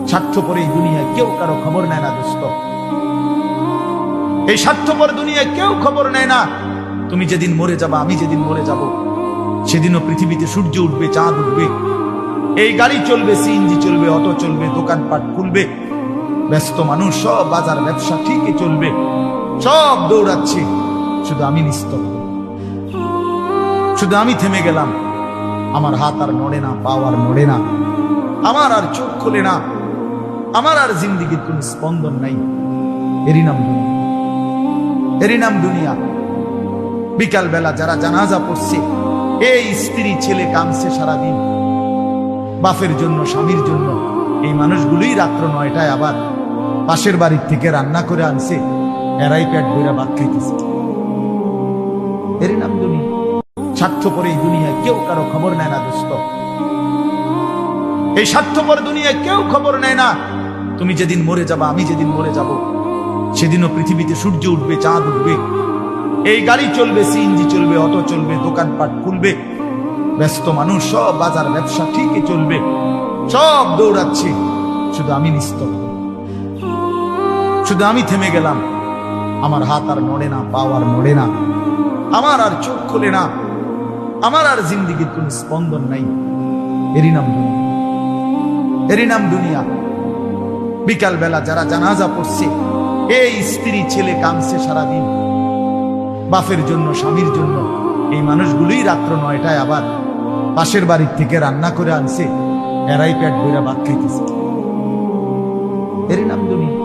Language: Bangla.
স্বার্থপর এই দুনিয়ায় কেউ কারো খবর নেয় না দোস্ত। এই স্বার্থপর দুনিয়ায় কেউ খবর নেয় না। তুমি যেদিন মরে যাবা, আমি যেদিন মরে যাব, সেদিনও পৃথিবীতে সূর্য উঠবে, চাঁদ উঠবে, এই গাড়ি চলবে, সিএনজি চলবে, অটো চলবে, দোকানপাট খুলবে, ব্যস্ত মানুষ সব বাজার ব্যবসা ঠিকই চলবে, সব দৌড়াচ্ছে, শুধু আমি নিস্তব্ধ, শুধু আমি থেমে গেলাম। আমার হাত আর নড়ে না, পা আর নড়ে না, আমার আর চোখ খোলে না, আমার আর জিন্দিগির কোন স্পন্দন নাই। এরই নাম দুনিয়া, এরই নাম দুনিয়া। বিকাল বেলা যারা জানাজা পড়ছে, এই স্ত্রী ছেলে কাঁদছে সারাদিন বাপের জন্য, স্বামীর জন্য, এই মানুষগুলোই রাত্র 9টায় আবার পাশের বাড়ির থেকে রান্না করে আনছে, এরাই পেট ভরে ভাত খাইতেছে। এরই নাম দুনিয়া। স্বার্থপর এই দুনিয়ায় কেউ কারো খবর নেয় না দোস্ত। এই স্বার্থপর দুনিয়ায় কেউ খবর নেয় না। তুমি যেদিন মরে যাবা, আমি যেদিন মরে যাব, সেদিনও পৃথিবীতে সূর্য উঠবে, চাঁদ উঠবে, এই গাড়ি চলবে, সিএনজি চলবে, অটো চলবে, দোকানপাট খুলবে, ব্যস্ত মানুষ সব বাজার ব্যবসা ঠিকই চলবে, সব দৌড়াচ্ছে, শুধু আমি নিস্তব্ধ, শুধু আমি থেমে গেলাম। আমার হাত আর নড়ে না, পা আর নড়ে না, আমার আর চোখ খোলে না, আমার আর জিন্দিগির কোন স্পন্দন নাই। এরই নাম দুনিয়া, এরই নাম দুনিয়া। বিকাল বেলা যারা জানাজা পড়ছে, এই স্ত্রী ছেলে কাঁদছে সারাদিন বাপের জন্য, স্বামীর জন্য, এই মানুষগুলোই রাত্র 9টায় আবার পাশের বাড়ির থেকে রান্না করে আনছে, এরাই পেট ভরে ভাত খাইতেছে। এরই নাম দুনিয়া।